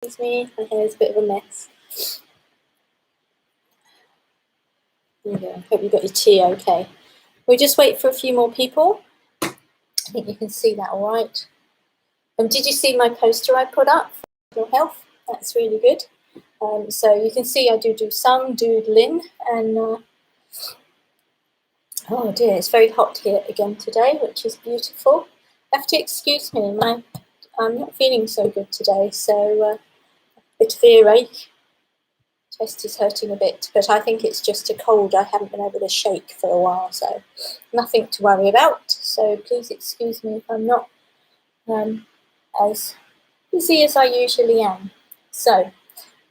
Excuse me, my hair is a bit of a mess. There you go. Hope you got your tea okay. We'll just wait for a few more people. I think you can see that all right. Did you see my poster I put up for your health? That's really good. So you can see I do some doodling, and oh dear, it's very hot here again today, which is beautiful. You have to excuse me, I'm not feeling so good today, so a bit of earache. Chest is hurting a bit, but I think it's just a cold. I haven't been able to shake for a while, so nothing to worry about. So please excuse me if I'm not as busy as I usually am. So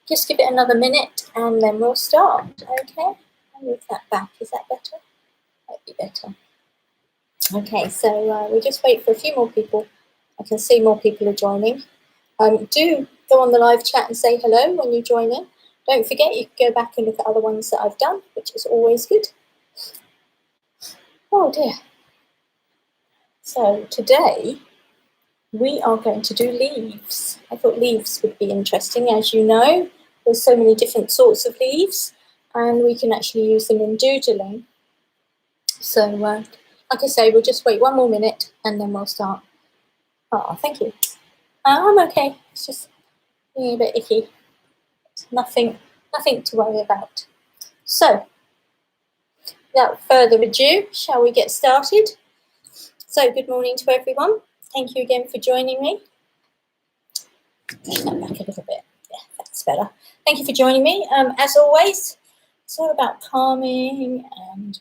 just give it another minute and then we'll start, okay? I'll move that back. Is that better? Might be better. Okay, so we'll just wait for a few more people. I can see more people are joining. Do go on the live chat and say hello when you join in. Don't forget, you can go back and look at other ones that I've done, which is always good. Oh dear. So today we are going to do leaves. I thought leaves would be interesting. As you know, there's so many different sorts of leaves, and we can actually use them in doodling. So, like I say, we'll just wait one more minute and then we'll start. Oh, thank you. I'm okay. It's just being a bit icky. It's nothing to worry about. So, without further ado, shall we get started? So, good morning to everyone. Thank you again for joining me. Push that back a little bit. Yeah, that's better. Thank you for joining me. As always, it's all about calming and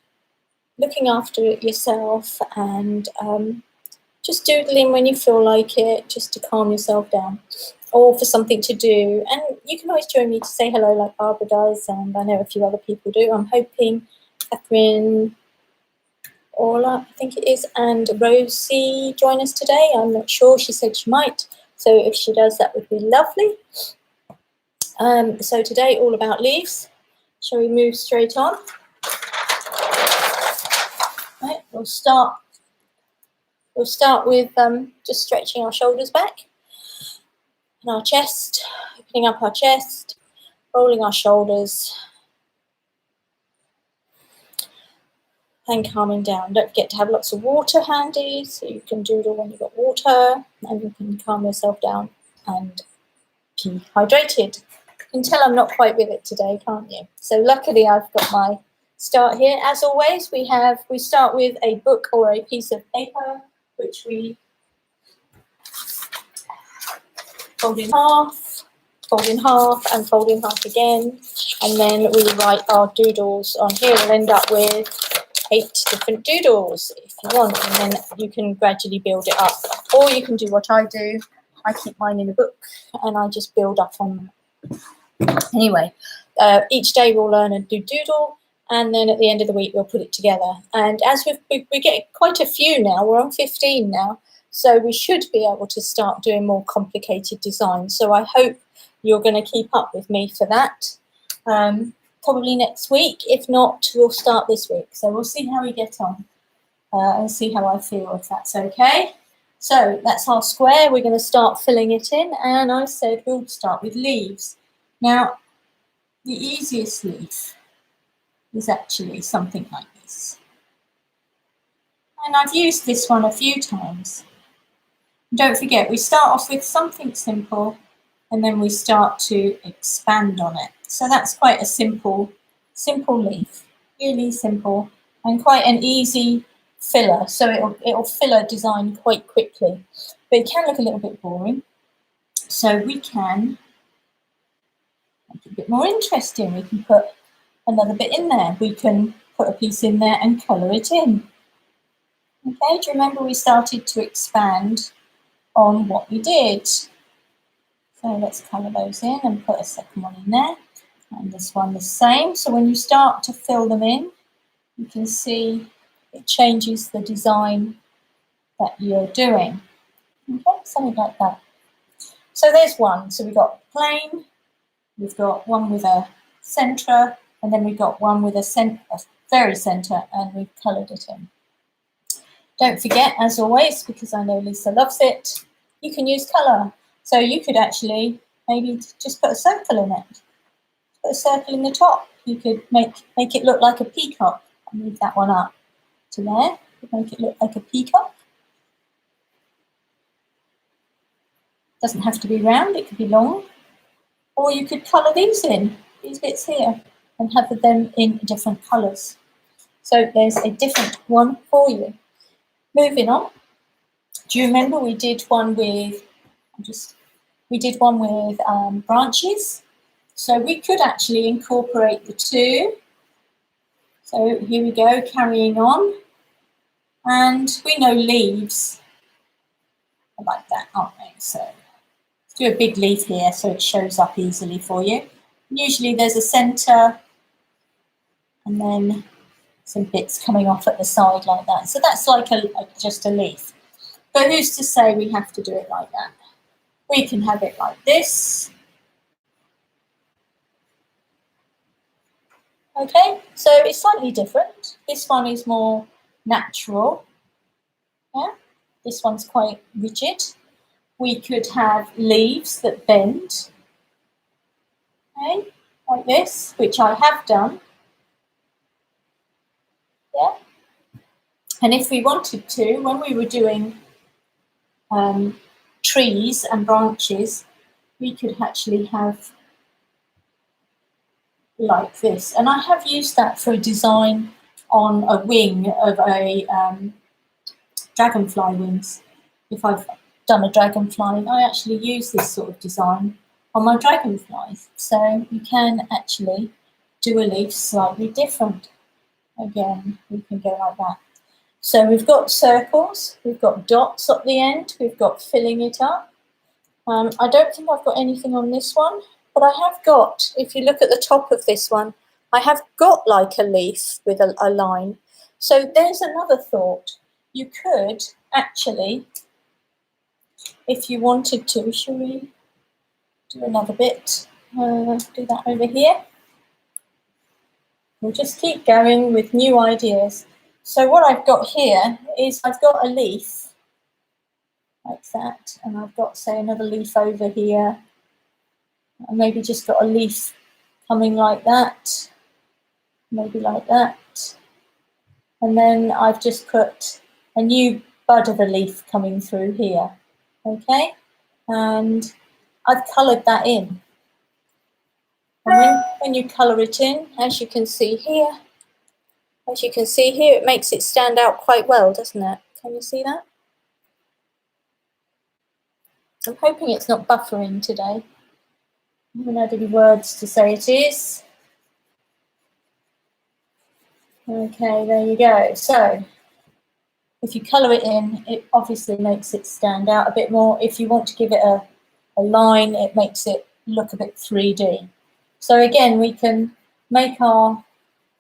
looking after yourself, and just doodling when you feel like it, just to calm yourself down, or for something to do. And you can always join me to say hello like Barbara does, and I know a few other people do. I'm hoping Catherine, Orla, I think it is, and Rosie join us today. I'm not sure. She said she might. So if she does, that would be lovely. So today, all about leaves. Shall we move straight on? Right, we'll start with just stretching our shoulders back and our chest, opening up our chest, rolling our shoulders, and calming down. Don't forget to have lots of water handy, so you can doodle when you've got water, and you can calm yourself down and be hydrated. You can tell I'm not quite with it today, can't you? So luckily I've got my start here. As always, we start with a book or a piece of paper, which we fold in half, and fold in half again. And then we write our doodles on here. We'll end up with 8 different doodles if you want, and then you can gradually build it up. Or you can do what I do. I keep mine in a book and I just build up on them. Anyway, each day we'll learn and do doodle, and then at the end of the week we'll put it together. And as we get quite a few now, we're on 15 now, so we should be able to start doing more complicated designs. So I hope you're going to keep up with me for that. Probably next week. If not, we'll start this week. So we'll see how we get on and see how I feel, if that's okay. So that's our square. We're going to start filling it in, and I said we'll start with leaves. Now, the easiest leaf is actually something like this. And I've used this one a few times. Don't forget, we start off with something simple, and then we start to expand on it. So that's quite a simple leaf, really simple, and quite an easy filler. So it'll fill a design quite quickly, but it can look a little bit boring. So we can make it a bit more interesting. We can put another bit in there. We can put a piece in there and colour it in. Okay, do you remember we started to expand on what we did? So let's colour those in and put a second one in there. And this one the same. So when you start to fill them in, you can see it changes the design that you're doing. Okay, something like that. So there's one. So we've got plain, we've got one with a centre, and then we've got one with a very centre, and we've coloured it in. Don't forget, as always, because I know Lisa loves it, you can use colour. So you could actually maybe just put a circle in it. Put a circle in the top. You could make it look like a peacock. I'll move that one up to there. Make it look like a peacock. Doesn't have to be round, it could be long. Or you could colour these in, these bits here, and have them in different colours. So there's a different one for you. Moving on. Do you remember we did one with branches? So we could actually incorporate the two. So here we go, carrying on. And we know leaves are like that, aren't they? So let's do a big leaf here so it shows up easily for you. Usually there's a centre and then some bits coming off at the side like that. So that's like just a leaf. But who's to say we have to do it like that? We can have it like this. Okay, so it's slightly different. This one is more natural. Yeah, this one's quite rigid. We could have leaves that bend. Okay, like this, which I have done. Yeah. And if we wanted to, when we were doing trees and branches, we could actually have like this. And I have used that for a design on a wing of a dragonfly wings. If I've done a dragonfly, I actually use this sort of design on my dragonflies. So you can actually do a leaf slightly different. Again, we can go like that. So we've got circles, we've got dots at the end, we've got filling it up. I don't think I've got anything on this one, but I have got, if you look at the top of this one, I have got like a leaf with a line. So there's another thought. You could actually, if you wanted to, shall we do another bit? Do that over here. We'll just keep going with new ideas. So what I've got here is I've got a leaf like that, and I've got, say, another leaf over here. And maybe just got a leaf coming like that, maybe like that. And then I've just put a new bud of a leaf coming through here, okay? And I've coloured that in. And when you colour it in, as you can see here, it makes it stand out quite well, doesn't it? Can you see that? I'm hoping it's not buffering today. I haven't had any words to say it is. Okay, there you go. So if you colour it in, it obviously makes it stand out a bit more. If you want to give it a line, it makes it look a bit 3D. So again, we can make our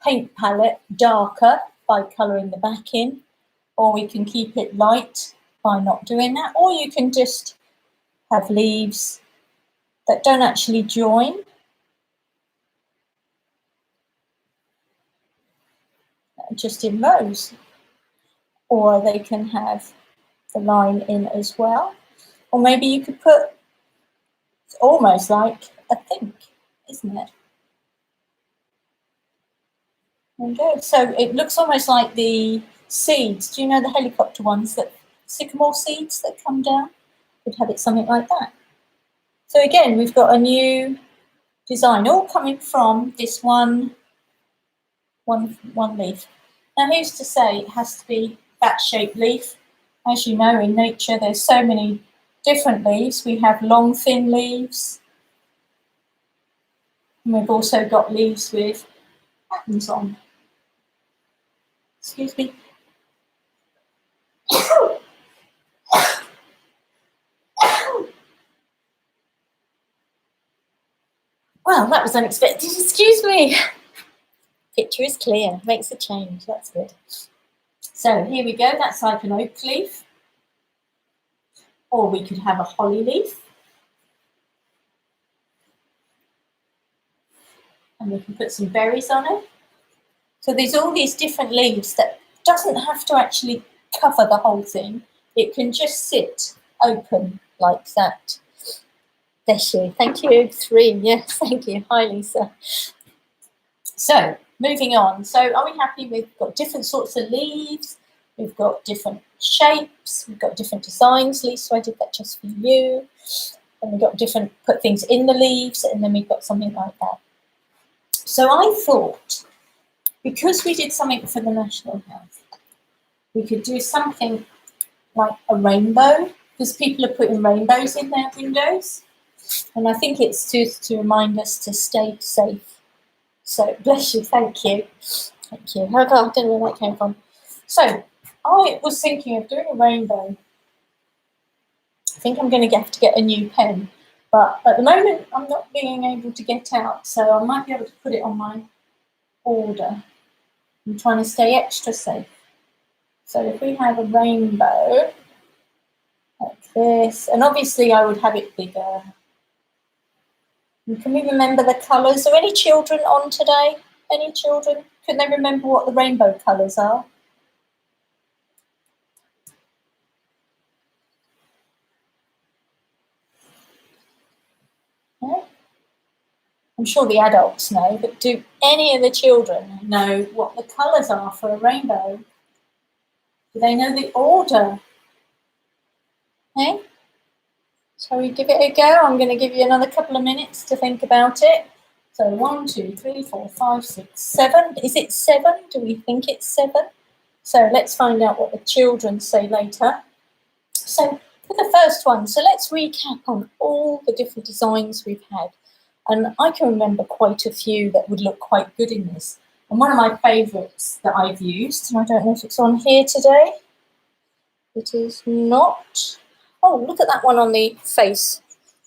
paint palette darker by colouring the back in, or we can keep it light by not doing that, or you can just have leaves that don't actually join. Just in rows, or they can have the line in as well, or maybe you could put, it's almost like a think, isn't it? There we go. So it looks almost like the seeds. Do you know the helicopter ones, that sycamore seeds that come down? Could have it something like that. So again, we've got a new design, all coming from this one leaf. Now, who's to say it has to be that shaped leaf? As you know, in nature, there's so many different leaves. We have long, thin leaves. And we've also got leaves with patterns on. Excuse me. Well, that was unexpected. Excuse me. Picture is clear. Makes a change. That's good. So here we go. That's like an oak leaf. Or we could have a holly leaf. And we can put some berries on it. So there's all these different leaves that doesn't have to actually cover the whole thing. It can just sit open like that. Bless you. Thank you. 3. Yes, thank you. Hi, Lisa. So, moving on. So, are we happy? We've got different sorts of leaves. We've got different shapes. We've got different designs. Lisa, I did that just for you. And we've got different, put things in the leaves, and then we've got something like that. So, I thought, because we did something for the National Health, we could do something like a rainbow, because people are putting rainbows in their windows. And I think it's to remind us to stay safe. So, bless you, thank you. Thank you. I don't know where that came from. So, I was thinking of doing a rainbow. I think I'm going to have to get a new pen. But at the moment, I'm not being able to get out. So, I might be able to put it on my order. I'm trying to stay extra safe. So, if we have a rainbow like this, and obviously I would have it bigger. And can we remember the colours? Are any children on today? Any children? Can they remember what the rainbow colours are? Yeah? I'm sure the adults know, but do any of the children know what the colours are for a rainbow? Do they know the order? Hey? Shall we give it a go? I'm going to give you another couple of minutes to think about it. So 1, 2, 3, 4, 5, 6, 7. Is it 7? Do we think it's 7? So let's find out what the children say later. So for the first one, so let's recap on all the different designs we've had. And I can remember quite a few that would look quite good in this. And one of my favourites that I've used, and I don't know if it's on here today. It is not. Oh, look at that one on the face.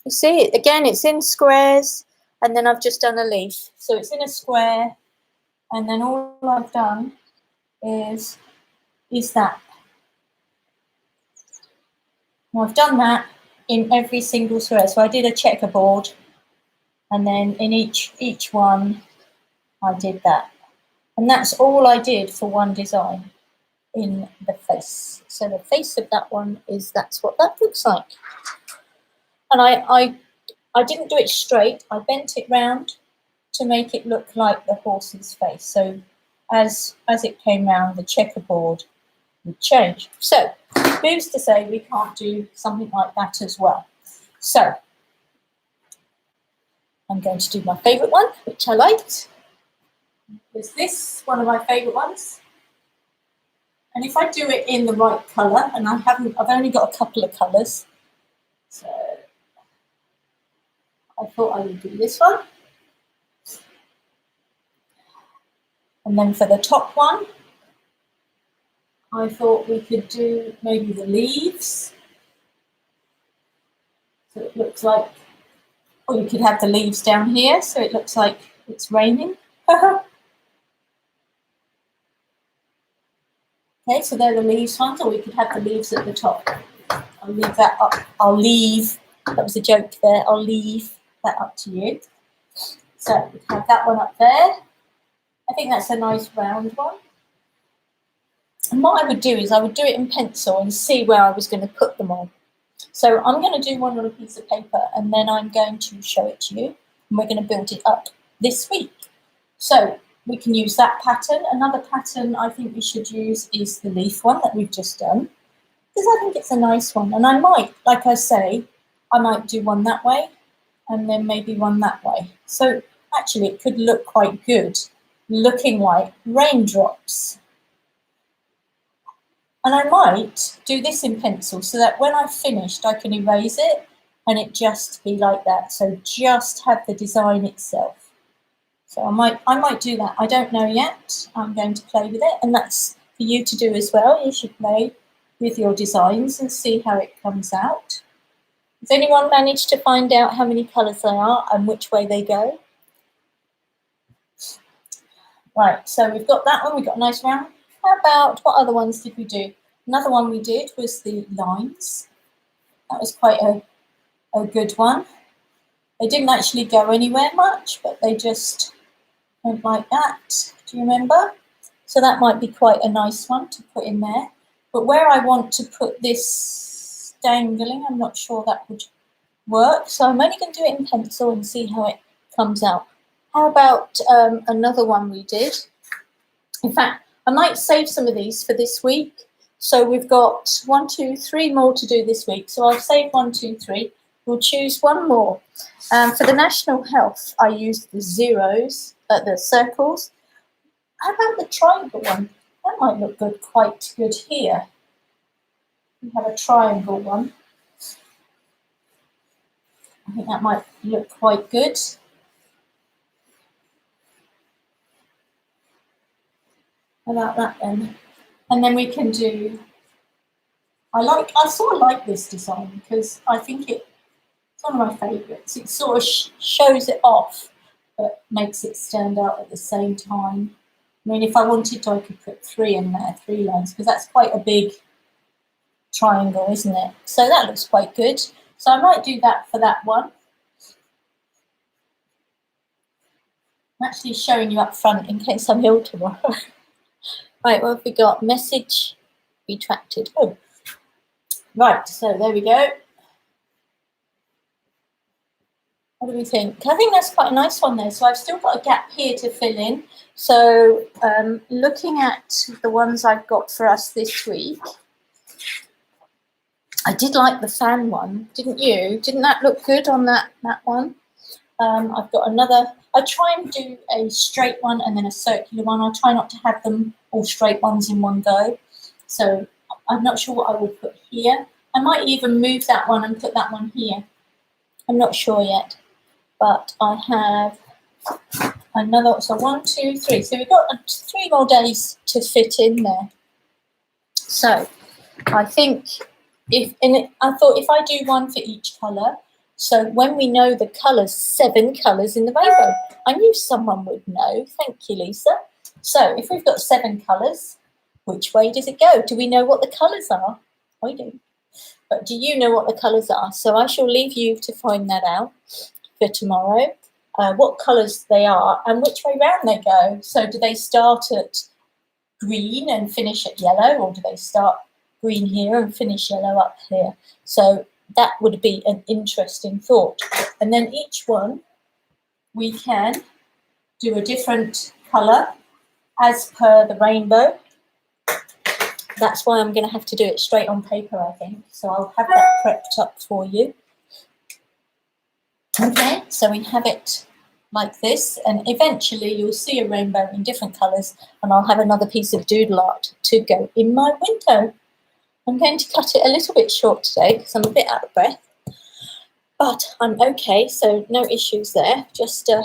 You see it again, it's in squares, and then I've just done a leaf. So it's in a square, and then all I've done is that. Now I've done that in every single square. So I did a checkerboard, and then in each one I did that. And that's all I did for one design in the face. So the face of that one that's what that looks like. And I didn't do it straight. I bent it round to make it look like the horse's face. So as it came round, the checkerboard would change. So who's to say we can't do something like that as well? So I'm going to do my favourite one, which I liked. Was this one of my favourite ones? And if I do it in the right colour, and I've only got a couple of colours, so I thought I would do this one. And then for the top one, I thought we could do maybe the leaves. So it looks like, or you could have the leaves down here, so it looks like it's raining. Okay, so they're the leaves ones, or we could have the leaves at the top. I'll leave that up. That was a joke there, I'll leave that up to you. So we have that one up there. I think that's a nice round one. And what I would do is I would do it in pencil and see where I was going to put them on. So I'm going to do one on a piece of paper, and then I'm going to show it to you, and we're going to build it up this week. So we can use that pattern. Another pattern I think we should use is the leaf one that we've just done, because I think it's a nice one. And I might, like I say, I might do one that way and then maybe one that way. So actually it could look quite good, looking like raindrops. And I might do this in pencil so that when I've finished, I can erase it and it just be like that. So just have the design itself. So I might do that. I don't know yet. I'm going to play with it, and that's for you to do as well. You should play with your designs and see how it comes out. Has anyone managed to find out how many colours there are and which way they go? Right, so we've got that one. We've got a nice round. How about, what other ones did we do? Another one we did was the lines. That was quite a good one. They didn't actually go anywhere much, but they just went like that. Do you remember? So that might be quite a nice one to put in there. But where I want to put this dangling, I'm not sure that would work, so I'm only going to do it in pencil and see how it comes out. How about another one we did? In fact, I might save some of these for this week. So we've got 1, 2, 3 more to do this week. So I'll save 1, 2, 3. We'll choose one more. For the national health, I used the zeros, the circles. How about the triangle one? That might look good, quite good here. We have a triangle one. I think that might look quite good. How about that then? And then we can do, I sort of like this design because I think it's one of my favourites. It sort of shows it off, but makes it stand out at the same time. I mean, if I wanted to, I could put 3 in there, 3 lines, because that's quite a big triangle, isn't it? So that looks quite good. So I might do that for that one. I'm actually showing you up front in case I'm ill tomorrow. Right, what have we got? Message retracted. Oh, right, so there we go. What do we think? I think that's quite a nice one there. So I've still got a gap here to fill in. So looking at the ones I've got for us this week, I did like the fan one, didn't you? Didn't that look good on that one? I've got another. I try and do a straight one and then a circular one. I try not to have them all straight ones in one go. So I'm not sure what I will put here. I might even move that one and put that one here. I'm not sure yet. But I have another, so 1, 2, 3. So we've got 3 more days to fit in there. So I think I thought if I do one for each colour, so when we know the colours, 7 colours in the rainbow. I knew someone would know. Thank you, Lisa. So if we've got 7 colours, which way does it go? Do we know what the colours are? I do. But do you know what the colours are? So I shall leave you to find that out for tomorrow, what colours they are and which way round they go. So do they start at green and finish at yellow, or do they start green here and finish yellow up here? So that would be an interesting thought. And then each one we can do a different colour as per the rainbow. That's why I'm going to have to do it straight on paper, I think. So I'll have that prepped up for you. Okay, so we have it like this, and eventually you'll see a rainbow in different colours, and I'll have another piece of doodle art to go in my window. I'm going to cut it a little bit short today because I'm a bit out of breath, but I'm okay, so no issues there, just a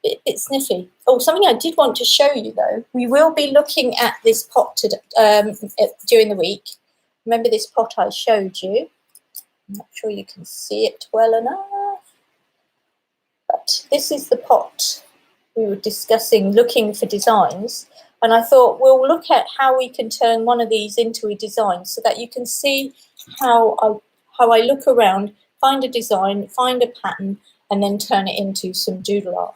bit sniffy. Oh, something I did want to show you though, we will be looking at this pot during the week. Remember this pot I showed you? I'm not sure you can see it well enough. But this is the pot we were discussing, looking for designs, and I thought we'll look at how we can turn one of these into a design so that you can see how I look around, find a design, find a pattern, and then turn it into some doodle art.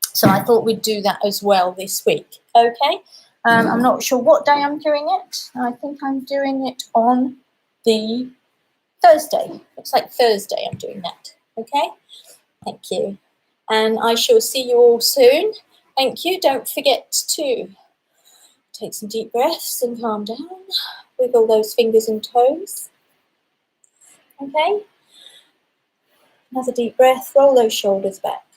So I thought we'd do that as well this week. Okay, I'm not sure what day I'm doing it. I think I'm doing it on the Thursday. Looks like Thursday I'm doing that. Okay. Thank you. And I shall see you all soon. Thank you. Don't forget to take some deep breaths and calm down. Wiggle those fingers and toes. Okay. Another deep breath. Roll those shoulders back.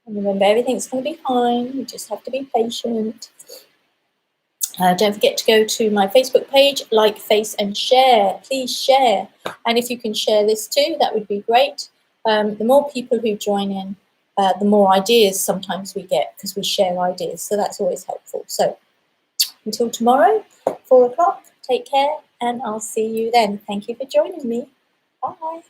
And remember, everything's going to be fine. You just have to be patient. Don't forget to go to my Facebook page, like, face and share. Please share. And if you can share this too, that would be great. The more people who join in, the more ideas sometimes we get because we share ideas. So that's always helpful. So until tomorrow, 4 o'clock, take care and I'll see you then. Thank you for joining me. Bye.